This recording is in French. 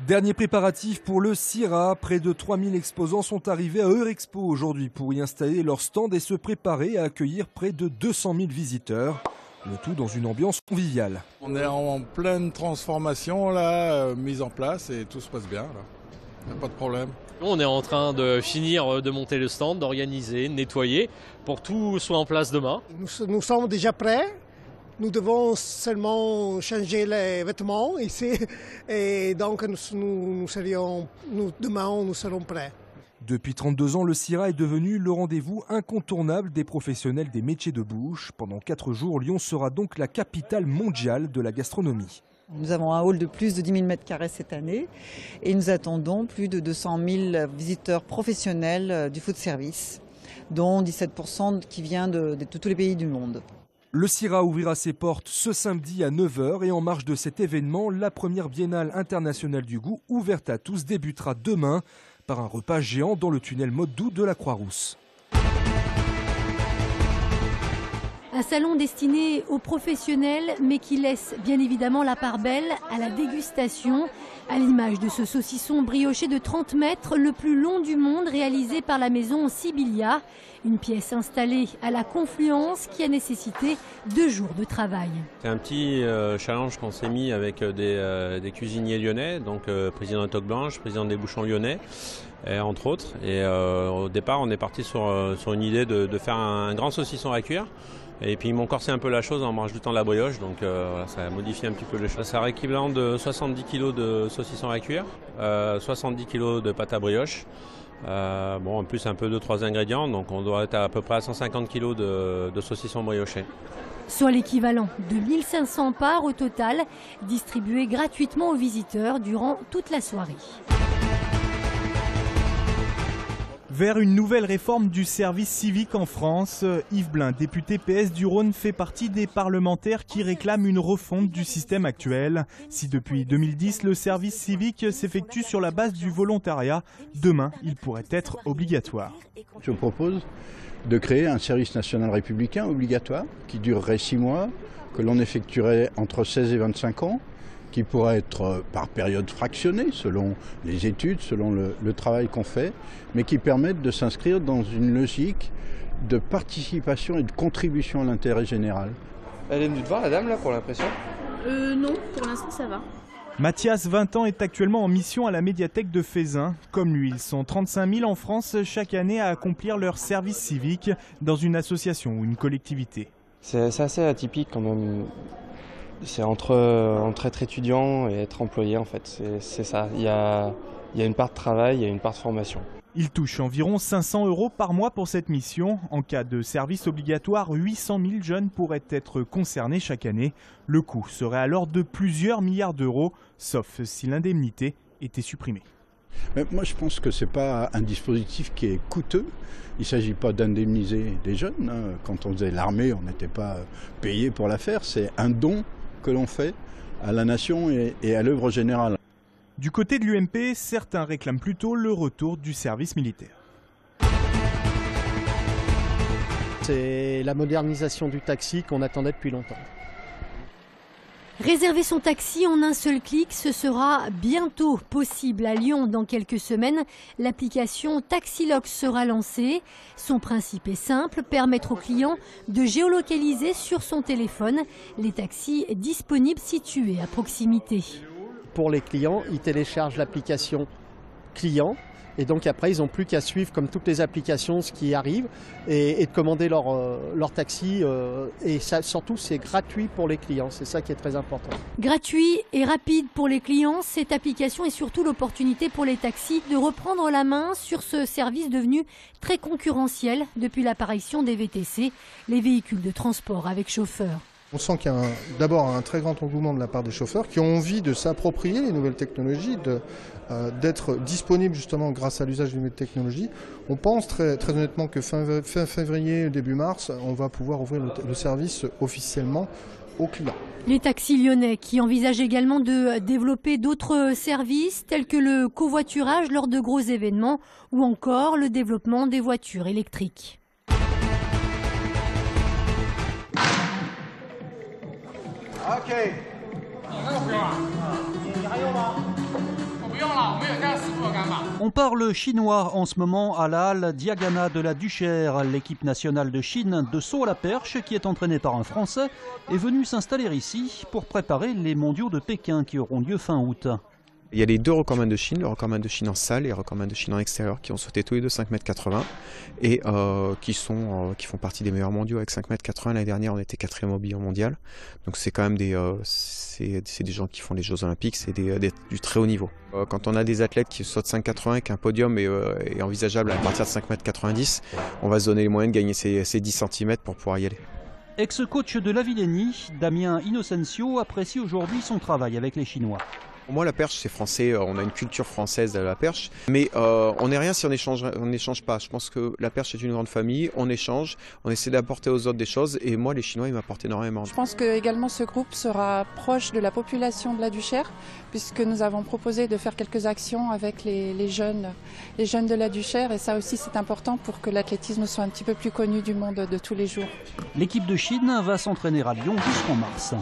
Dernier préparatif pour le CIRA. Près de 3000 exposants sont arrivés à Eurexpo aujourd'hui pour y installer leur stand et se préparer à accueillir près de 200 000 visiteurs. Le tout dans une ambiance conviviale. On est en pleine transformation là, mise en place et tout se passe bien. Il n'y a pas de problème. On est en train de finir de monter le stand, d'organiser, de nettoyer pour que tout soit en place demain. Nous sommes déjà prêts. Nous devons seulement changer les vêtements ici et donc demain nous serons prêts. Depuis 32 ans, le CIRA est devenu le rendez-vous incontournable des professionnels des métiers de bouche. Pendant 4 jours, Lyon sera donc la capitale mondiale de la gastronomie. Nous avons un hall de plus de 10 000 m² cette année et nous attendons plus de 200 000 visiteurs professionnels du food service, dont 17% qui vient de tous les pays du monde. Le CIRA ouvrira ses portes ce samedi à 9 h et en marge de cet événement, la première biennale internationale du goût ouverte à tous débutera demain par un repas géant dans le tunnel Mode Doux de la Croix-Rousse. Un salon destiné aux professionnels, mais qui laisse bien évidemment la part belle à la dégustation, à l'image de ce saucisson brioché de 30 mètres, le plus long du monde, réalisé par la maison Sibilia. Une pièce installée à la Confluence qui a nécessité 2 jours de travail. C'est un petit challenge qu'on s'est mis avec des cuisiniers lyonnais, donc président de Toque Blanche, président des Bouchons lyonnais, entre autres. Et au départ, on est parti sur une idée de faire un grand saucisson à cuire. Et puis ils m'ont corsé un peu la chose en rajoutant de la brioche, donc voilà, ça a modifié un petit peu les choses. C'est l'équivalent de 70 kg de saucisson à cuire, 70 kg de pâte à brioche, en plus un peu 2-3 ingrédients, donc on doit être à peu près à 150 kg de saucisson brioché. Soit l'équivalent de 1500 parts au total, distribuées gratuitement aux visiteurs durant toute la soirée. Vers une nouvelle réforme du service civique en France, Yves Blin, député PS du Rhône, fait partie des parlementaires qui réclament une refonte du système actuel. Si depuis 2010, le service civique s'effectue sur la base du volontariat, demain, il pourrait être obligatoire. Je propose de créer un service national républicain obligatoire qui durerait 6 mois, que l'on effectuerait entre 16 et 25 ans, qui pourrait être par période fractionnée selon les études, selon le travail qu'on fait, mais qui permettent de s'inscrire dans une logique de participation et de contribution à l'intérêt général. Elle est venue te voir la dame là pour l'impression ? Non, pour l'instant ça va. Mathias, 20 ans, est actuellement en mission à la médiathèque de Fézin. Comme lui, ils sont 35 000 en France chaque année à accomplir leur service civique dans une association ou une collectivité. C'est assez atypique quand même. C'est entre être étudiant et être employé en fait, c'est ça. Il y a une part de travail, il y a une part de formation. Il touche environ 500 € par mois pour cette mission. En cas de service obligatoire, 800 000 jeunes pourraient être concernés chaque année. Le coût serait alors de plusieurs milliards d'euros, sauf si l'indemnité était supprimée. Mais moi je pense que ce n'est pas un dispositif qui est coûteux. Il ne s'agit pas d'indemniser des jeunes. Quand on faisait l'armée, on n'était pas payé pour la faire. C'est un don que l'on fait à la nation et à l'œuvre générale. Du côté de l'UMP, certains réclament plutôt le retour du service militaire. C'est la modernisation du taxi qu'on attendait depuis longtemps. Réserver son taxi en un seul clic, ce sera bientôt possible à Lyon. Dans quelques semaines, l'application Taxilox sera lancée. Son principe est simple, permettre au client de géolocaliser sur son téléphone les taxis disponibles situés à proximité. Pour les clients, ils téléchargent l'application client et donc après ils n'ont plus qu'à suivre comme toutes les applications ce qui arrive et de commander leur taxi et ça, surtout c'est gratuit pour les clients, c'est ça qui est très important. Gratuit et rapide pour les clients, cette application est surtout l'opportunité pour les taxis de reprendre la main sur ce service devenu très concurrentiel depuis l'apparition des VTC, les véhicules de transport avec chauffeur. On sent qu'il y a d'abord un très grand engouement de la part des chauffeurs qui ont envie de s'approprier les nouvelles technologies, d'être disponibles justement grâce à l'usage des nouvelles technologies. On pense très honnêtement que fin février, début mars, on va pouvoir ouvrir le service officiellement aux clients. Les taxis lyonnais qui envisagent également de développer d'autres services tels que le covoiturage lors de gros événements ou encore le développement des voitures électriques. OK. 不用吗？我不用。On parle chinois en ce moment à la halle Diagana de la Duchère. L'équipe nationale de Chine de saut à la perche, qui est entraînée par un Français, est venue s'installer ici pour préparer les mondiaux de Pékin qui auront lieu fin août. Il y a les deux recordman de Chine, le recordman de Chine en salle et le recordman de Chine en extérieur, qui ont sauté tous les deux 5,80 m et qui font partie des meilleurs mondiaux avec 5,80 m. L'année dernière, on était 4e au bilan mondial. Donc c'est quand même des gens qui font les Jeux Olympiques, c'est du très haut niveau. Quand on a des athlètes qui sautent 5,80 et qu'un podium est envisageable à partir de 5,90 m, on va se donner les moyens de gagner ces 10 cm pour pouvoir y aller. Ex-coach de l'Avillény, Damien Innocencio apprécie aujourd'hui son travail avec les Chinois. Pour moi, la perche, c'est français, on a une culture française de la perche, mais on n'est rien si on n'échange pas. Je pense que la perche est une grande famille, on échange, on essaie d'apporter aux autres des choses, et moi, les Chinois, ils m'apportent énormément. Je pense que également ce groupe sera proche de la population de la Duchère, puisque nous avons proposé de faire quelques actions avec les jeunes de la Duchère, et ça aussi, c'est important pour que l'athlétisme soit un petit peu plus connu du monde de tous les jours. L'équipe de Chine va s'entraîner à Lyon jusqu'en mars.